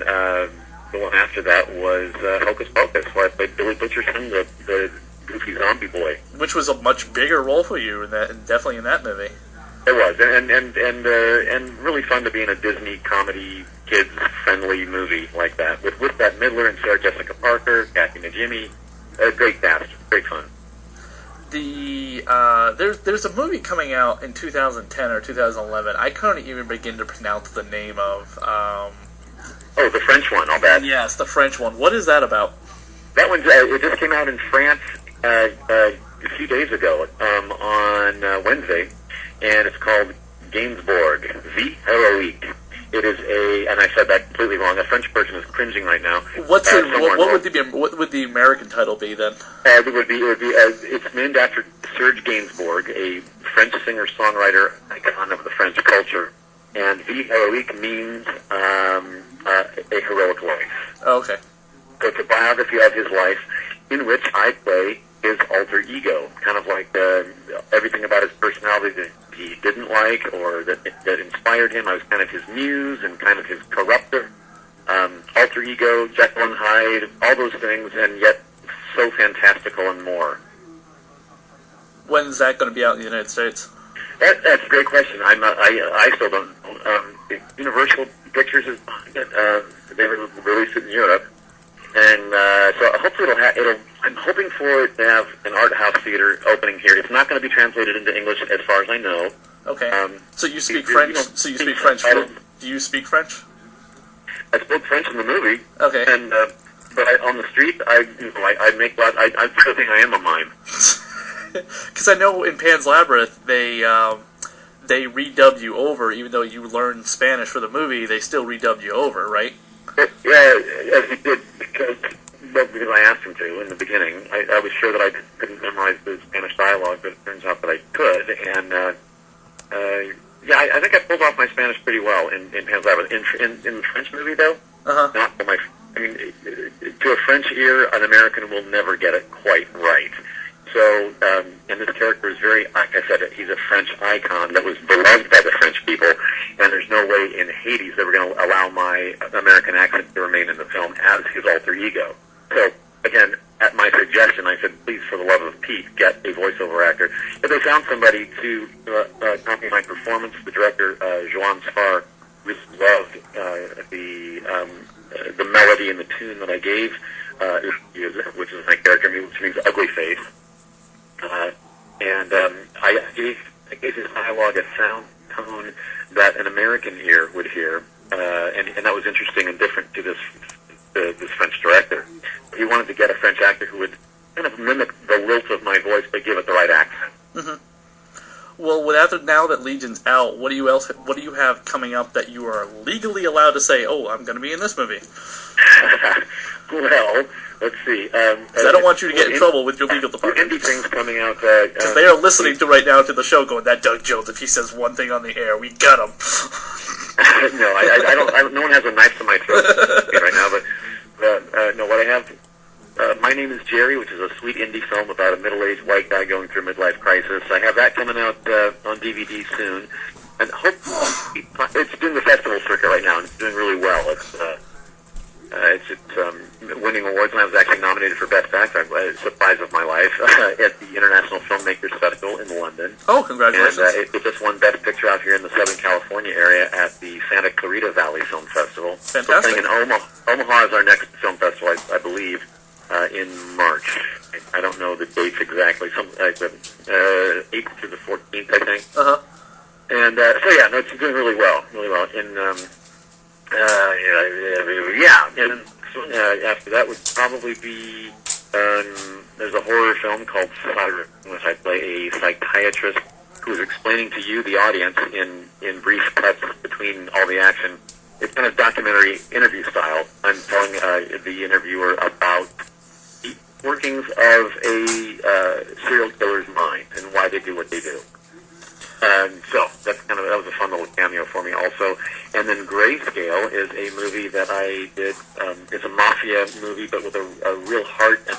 the one after that was Hocus Pocus, where I played Billy Butcherson, the goofy zombie boy. Which was a much bigger role for you definitely in that movie. It was, and really fun to be in a Disney comedy, kids-friendly movie like that with Bette Midler and Sarah Jessica Parker, Kathy Najimy. Great cast, great fun. There's a movie coming out in 2010 or 2011. I couldn't even begin to pronounce the name of. Oh, the French one. I'll bet. Yes, the French one. What is that about? That one it just came out in France a few days ago on Wednesday, and it's called Gainsbourg, Vie Heroique. It is and I said that completely wrong. A French person is cringing right now. What would the American title be then? It's named after Serge Gainsbourg, a French singer-songwriter icon of the French culture, and Vie Heroique means a heroic life. Oh, okay. So it's a biography of his life in which I play his alter ego, kind of like everything about his personality that he didn't like or that inspired him. I was kind of his muse and kind of his corrupter, alter ego, Jekyll and Hyde, all those things, and yet so fantastical and more. When's that going to be out in the United States? That's a great question. I still don't. Universal Pictures is they released it in Europe, and so hopefully I'm hoping for it to have an art house theater opening here. It's not going to be translated into English, as far as I know. Okay. So you speak French. So you speak French. Do you speak French? I spoke French in the movie. Okay. And but on the street, I make lots. I still think I am a mime. Because I know in Pan's Labyrinth they redub you over, even though you learn Spanish for the movie. They still redub you over, right? Yeah, as he did because I asked him to in the beginning. I was sure that I couldn't memorize the Spanish dialogue, but it turns out that I could. And I think I pulled off my Spanish pretty well in Pan's Labyrinth. In the French movie, though, not for my. I mean, to a French ear, an American will never get it quite right. So, and this character is very, like I said, he's a French icon that was beloved by the French people, and there's no way in Hades they were going to allow my American accent to remain in the film as his alter ego. So, again, at my suggestion, I said, please, for the love of Pete, get a voiceover actor. If they found somebody to copy my performance, the director, Joan Sfar, really loved the melody and the tune that I gave, which is my character, which means ugly face. I gave his dialogue a sound tone that an American ear would hear, and that was interesting and different to this French director. He wanted to get a French actor who would kind of mimic the lilt of my voice, but give it the right accent. Mm-hmm. Well, now that Legion's out, what do you have coming up that you are legally allowed to say? Oh, I'm going to be in this movie. Well, let's see. Because I don't want you to get in trouble with your legal department. Indie things coming out. Because they are listening to right now to the show, going, "That Doug Jones, if he says one thing on the air, we got him." No, I don't. No one has a knife to my throat right now. But no, what I have. My Name is Jerry, which is a sweet indie film about a middle-aged white guy going through a midlife crisis. I have that coming out on DVD soon, and hopefully it's doing the festival circuit right now, and it's doing really well. It's winning awards, and I was actually nominated for Best Actor, surprise of my life, at the International Filmmakers Festival in London. Oh, congratulations. And it just won Best Picture out here in the Southern California area at the Santa Clarita Valley Film Festival. Fantastic. We're playing in Omaha is our next film festival, I believe, in March. I don't know the dates exactly. Some 8th through the 14th, I think. Uh-huh. And it's doing really well, really well. And after that would probably be there's a horror film called Siren, in which I play a psychiatrist who is explaining to you, the audience, in brief cuts between all the action. It's kind of documentary interview style. I'm telling the interviewer about the workings of a serial killer's mind and why they do what they do. So that was a fun little cameo for me also. And then Grayscale is a movie that I did. It's a mafia movie, but with a real heart and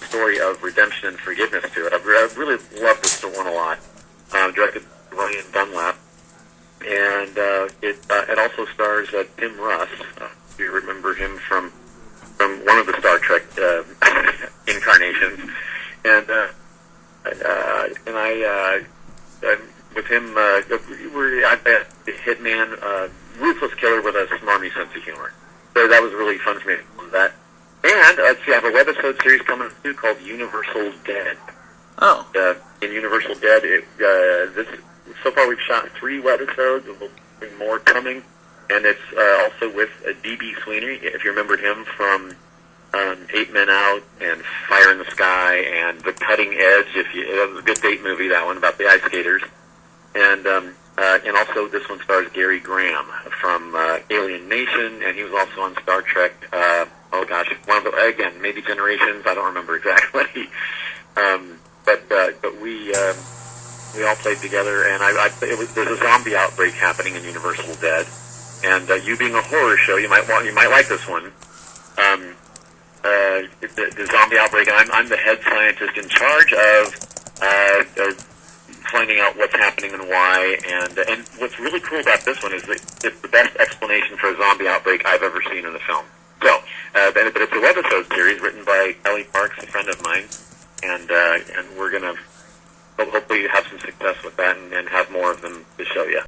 story of redemption and forgiveness to it. I've really loved this one a lot. Directed by Ryan Dunlap. And it also stars Tim Russ. You him. We're a hitman, ruthless killer with a smarmy sense of humor. So that was really fun for me to film that. And let's see, I have a webisode series coming too called Universal Dead. Oh. In Universal Dead, so far we've shot 3 webisodes, and we'll be more coming. And it's also with D.B. Sweeney, if you remembered him from 8 Men Out and Fire in the Sky and The Cutting Edge. That was a good date movie, that one, about the ice skaters. And also this one stars Gary Graham from Alien Nation, and he was also on Star Trek. One of the, again, maybe Generations. I don't remember exactly. But we all played together, and there's a zombie outbreak happening in Universal Dead, and you being a horror show, you might like this one. The zombie outbreak, and I'm the head scientist in charge of finding out what's happening and why. And what's really cool about this one is that it's the best explanation for a zombie outbreak I've ever seen in a film. So, but it's a webisode series written by Ellie Parks, a friend of mine, and we're gonna hopefully have some success with that and have more of them to show you.